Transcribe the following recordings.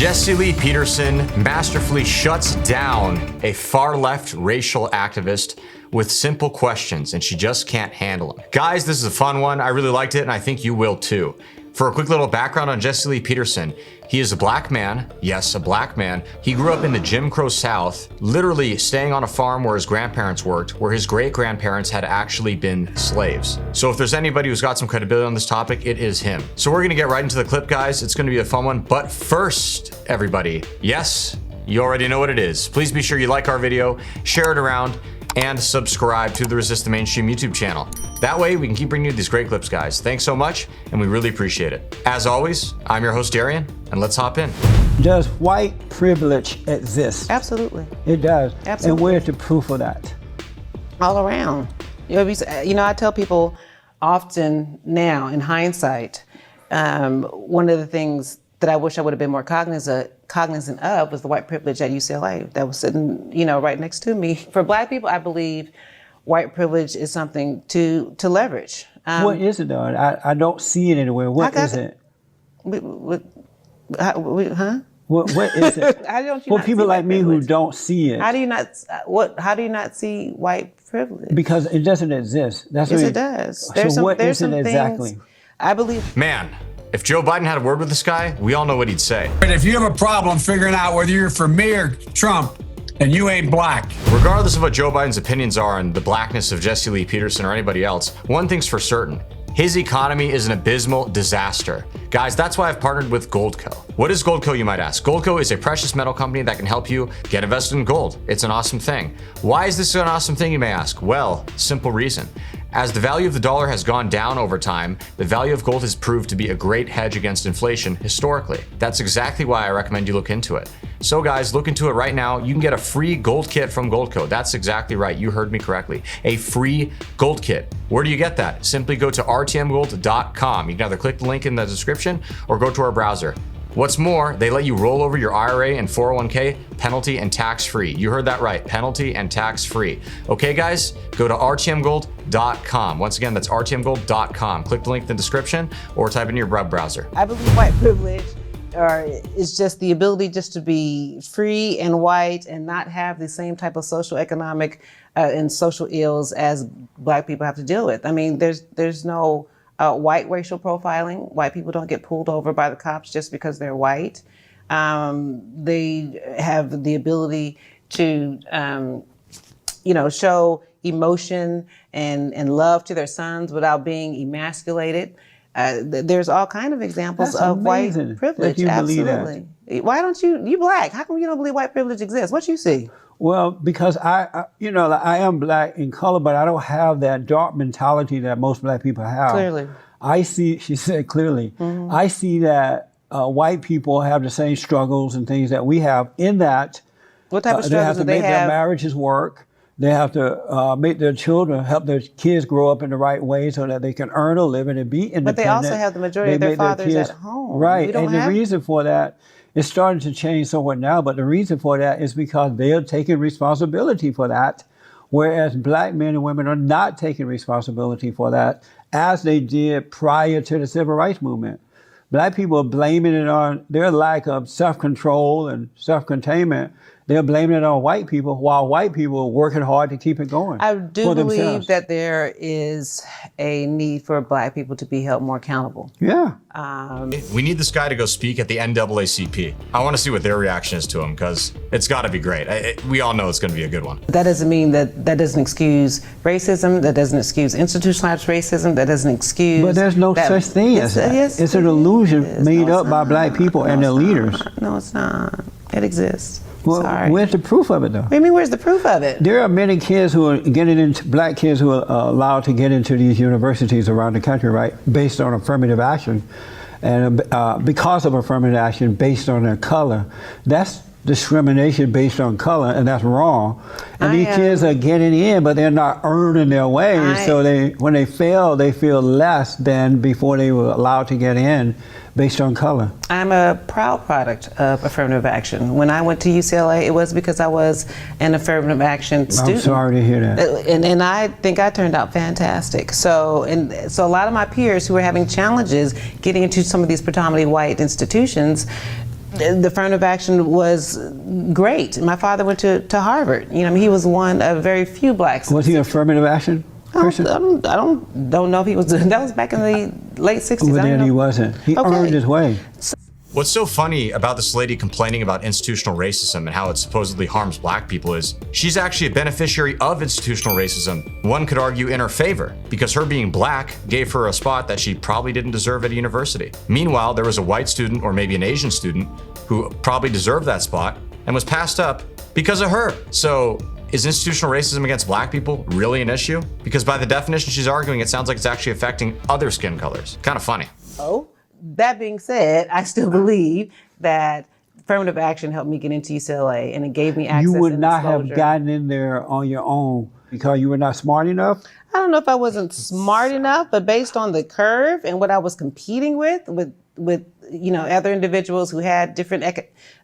Jesse Lee Peterson masterfully shuts down a far-left racial activist with simple questions, and she just can't handle them. Guys, this is a fun one. I really liked it, and I think you will too. For a quick little background on Jesse Lee Peterson, he is a black man. Yes, a black man. He grew up in the Jim Crow South, literally staying on a farm where his grandparents worked, where his great-grandparents had actually been slaves. So if there's anybody who's got some credibility on this topic, it is him. So we're gonna get right into the clip, guys. It's gonna be a fun one. But first, everybody, yes, you already know what it is. Please be sure you like our video, share it around, and subscribe to the Resist the Mainstream YouTube channel. That way we can keep bringing you these great clips, guys. Thanks so much, and we really appreciate it. As always, I'm your host, Darian, and let's hop in. Does white privilege exist? Absolutely. It does. Absolutely. And where's the proof of that? All around. I tell people often now, in hindsight, one of the things that I wish I would have been more cognizant of was the white privilege at UCLA that was sitting, right next to me. For Black people, I believe white privilege is something to leverage. What is it though? I don't see it anywhere. What is it? What is it? How don't you For not people see like white me privilege? who don't see it. How do you not see white privilege? Because it doesn't exist. That's Yes, what it does. So what is it exactly? Things, I believe. Man, if Joe Biden had a word with this guy, we all know what he'd say. But if you have a problem figuring out whether you're for me or Trump, then you ain't black. Regardless of what Joe Biden's opinions are on the blackness of Jesse Lee Peterson or anybody else, one thing's for certain. His economy is an abysmal disaster. Guys, that's why I've partnered with Goldco. What is Goldco, you might ask? Goldco is a precious metal company that can help you get invested in gold. It's an awesome thing. Why is this an awesome thing, you may ask? Well, simple reason. As the value of the dollar has gone down over time, the value of gold has proved to be a great hedge against inflation historically. That's exactly why I recommend you look into it. So guys, look into it right now. You can get a free gold kit from Goldco. That's exactly right. You heard me correctly. A free gold kit. Where do you get that? Simply go to rtmgold.com. You can either click the link in the description or go to our browser. What's more, they let you roll over your IRA and 401k penalty and tax-free. You heard that right, penalty and tax-free. Okay, guys, go to rtmgold.com. Once again, that's rtmgold.com. Click the link in the description or type in your web browser. I believe white privilege is just the ability just to be free and white and not have the same type of social, economic, and social ills as Black people have to deal with. I mean, there's no white racial profiling. White people don't get pulled over by the cops just because they're white. They have the ability to, show emotion and love to their sons without being emasculated. There's all kinds of examples of white privilege. You Absolutely. Why don't you Black? How come you don't believe white privilege exists? What you see? Well, because I am Black in color, but I don't have that dark mentality that most Black people have. Clearly. I see, she said clearly, I see that white people have the same struggles and things that we have in that What type of they have struggles to do they make their have? marriages work. They have to make their children, help their kids grow up in the right way so that they can earn a living and be independent. But they also have the majority of their make fathers kids, at home. Right, We don't and the have- reason for that, it's starting to change somewhat now, but the reason for that is because they are taking responsibility for that, whereas Black men and women are not taking responsibility for that, as they did prior to the Civil Rights Movement. Black people are blaming it on their lack of self-control and self-containment. They're blaming it on white people, while white people are working hard to keep it going. I do for believe themselves. that there is a need for Black people to be held more accountable. Yeah. We need this guy to go speak at the NAACP. I want to see what their reaction is to him because it's got to be great. We all know it's going to be a good one. That doesn't mean that doesn't excuse racism, that doesn't excuse institutionalized racism, that doesn't excuse... But there's no such thing as that. It's an illusion made up by Black people and their leaders. No, it's not. It exists. Well, Sorry. where's the proof of it, though? What do you mean, where's the proof of it? There are many kids who are getting into, Black kids who are allowed to get into these universities around the country, right, based on affirmative action. And because of affirmative action based on their color. That's discrimination based on color, and that's wrong. And these kids are getting in, but they're not earning their way. So when they fail, they feel less than before they were allowed to get in based on color. I'm a proud product of affirmative action. When I went to UCLA, it was because I was an affirmative action student. I'm sorry to hear that. And I think I turned out fantastic. So a lot of my peers who were having challenges getting into some of these predominantly white institutions The affirmative action was great. My father went to Harvard. You know, I mean, he was one of very few blacks. Was he affirmative action person? I don't know if he was. That was back in the late 60s. Well, then he wasn't. He earned his way. What's so funny about this lady complaining about institutional racism and how it supposedly harms black people is she's actually a beneficiary of institutional racism. One could argue in her favor, because her being black gave her a spot that she probably didn't deserve at a university. Meanwhile, there was a white student or maybe an Asian student who probably deserved that spot and was passed up because of her. So is institutional racism against black people really an issue? Because by the definition she's arguing, it sounds like it's actually affecting other skin colors. Kind of funny. Oh. That being said, I still believe that affirmative action helped me get into UCLA, and it gave me access. You would and not disclosure. have gotten in there on your own because you were not smart enough? I don't know if I wasn't smart enough, but based on the curve and what I was competing with you know, other individuals who had different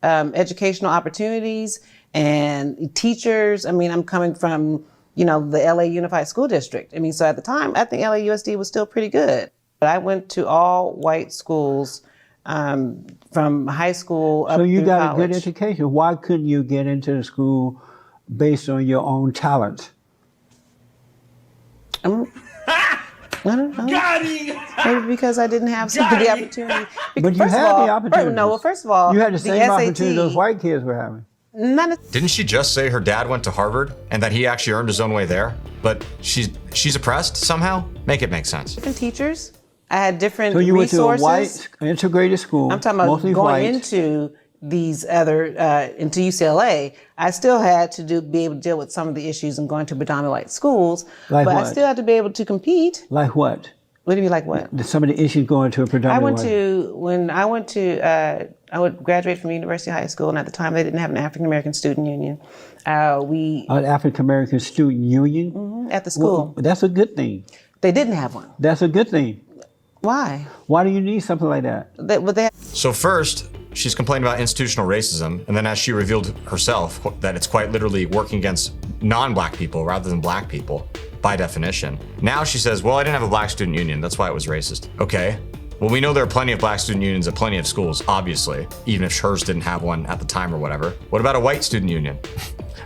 educational opportunities and teachers. I mean, I'm coming from, you know, the LA Unified School District. I mean, so at the time, I think LAUSD was still pretty good. I went to all white schools from high school up So you through got college. a good education. Why couldn't you get into the school based on your own talent? I don't know. Maybe because I didn't have some of the opportunity. But you had the opportunity. No, well, first of all, You had the same SAT, opportunity those white kids were having. None of Didn't she just say her dad went to Harvard and that he actually earned his own way there? But she's oppressed somehow? Make it make sense. different teachers. I had different So you went to a resources. white integrated school, I'm talking about mostly going white. into these other into UCLA. I still had to be able to deal with some of the issues and going to predominantly white schools. Like but I what? still had to be able to compete. Like what? What do you mean, like what? Some of the issues going to a predominantly I would graduate from University High School, and at the time they didn't have an African American student union. An African American student union? At the school, Well, that's a good thing. they didn't have one. That's a good thing. Why? Why do you need something like that? They So first, she's complaining about institutional racism, and then as she revealed herself, that it's quite literally working against non-black people rather than black people, by definition. Now she says, well, I didn't have a black student union, that's why it was racist. Okay. Well, we know there are plenty of black student unions at plenty of schools, obviously, even if hers didn't have one at the time or whatever. What about a white student union?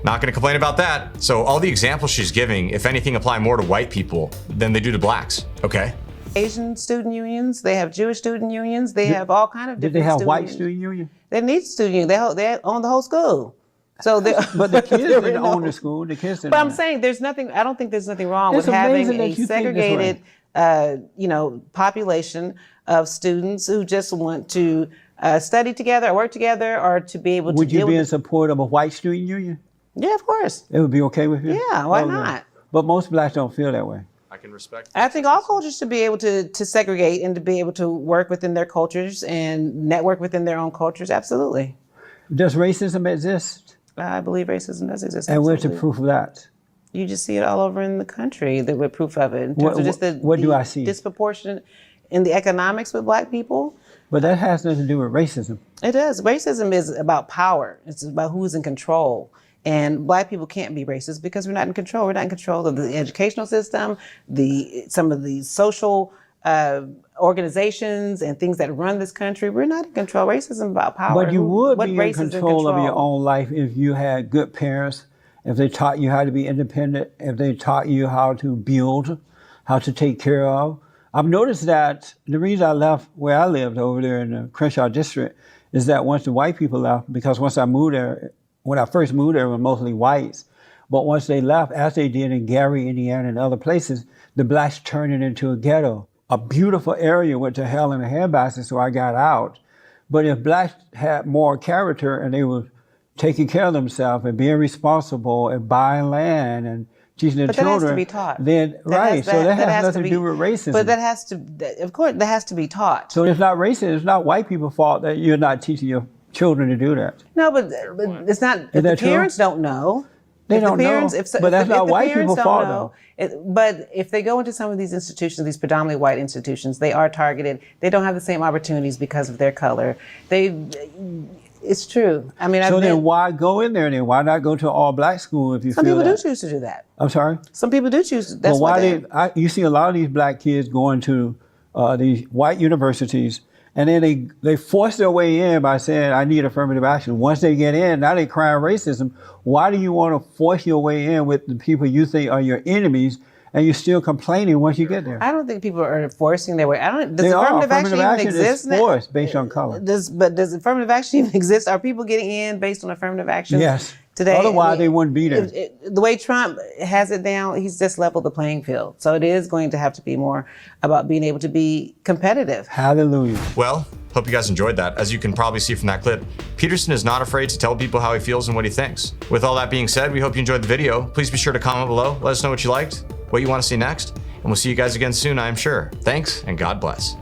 Not gonna complain about that. So all the examples she's giving, if anything, apply more to white people than they do to blacks, okay? Asian student unions, they have Jewish student unions, they have all kind of Did different they have student white unions. student union? They need student union. They own the whole school. So But the kids didn't own the school. The kids didn't. But I'm own it. saying I don't think there's nothing wrong It's with having amazing that a you think this segregated, population of students who just want to study together or work together or to be able to Would you deal be in with support of a white student union? Yeah, of course. It would be okay with you? Yeah, why Okay. not? But most blacks don't feel that way. I can respect. I think all cultures should be able to segregate and to be able to work within their cultures and network within their own cultures. Absolutely. Does racism exist? I believe racism does exist. And where's the absolutely. proof of that? You just see it all over in the country. With proof of it. In terms of just What do I see? Disproportionate in the economics with black people. But that has nothing to do with racism. It does. Racism is about power. It's about who's in control. And black people can't be racist because we're not in control. We're not in control of the educational system, some of the social organizations and things that run this country. We're not in control. Racism is about power. But you would What be in race is control of your own life if you had good parents, if they taught you how to be independent, if they taught you how to build, how to take care of. I've noticed that the reason I left where I lived over there in the Crenshaw district is that once the white people left, because once I moved there, when I first moved there, it was mostly whites. But once they left, as they did in Gary, Indiana, and other places, the blacks turned it into a ghetto. A beautiful area went to hell in a handbasket, so I got out. But if blacks had more character and they were taking care of themselves and being responsible and buying land and teaching their But that children, has to be taught. then That has nothing to do with racism. But that has to, of course, that has to be taught. So it's not racist. It's not white people's fault that you're not teaching your children to do that. No, but it's not. If the that true? parents don't know, They if the don't know, parents, but that's not the white parents people's don't fault, know, but if they go into some of these institutions, these predominantly white institutions, they are targeted. They don't have the same opportunities because of their color. It's true. I mean, So then why go in there then? Why not go to all black school if you some feel people that? do choose to do that. I'm sorry? Some people do choose. That's But why why you see a lot of these black kids going to these white universities And then they force their way in by saying, I need affirmative action. Once they get in, now they crying racism. Why do you want to force your way in with the people you think are your enemies, and you're still complaining once you get there? I don't think people are forcing their way. Does They are. affirmative action even exist? Is forced based on color. Does affirmative action even exist? Are people getting in based on affirmative action? Yes. Today, Otherwise, they wouldn't be there. The way Trump has it down, he's just leveled the playing field. So it is going to have to be more about being able to be competitive. Hallelujah. Well, hope you guys enjoyed that. As you can probably see from that clip, Peterson is not afraid to tell people how he feels and what he thinks. With all that being said, we hope you enjoyed the video. Please be sure to comment below. Let us know what you liked, what you want to see next, and we'll see you guys again soon, I am sure. Thanks, and God bless.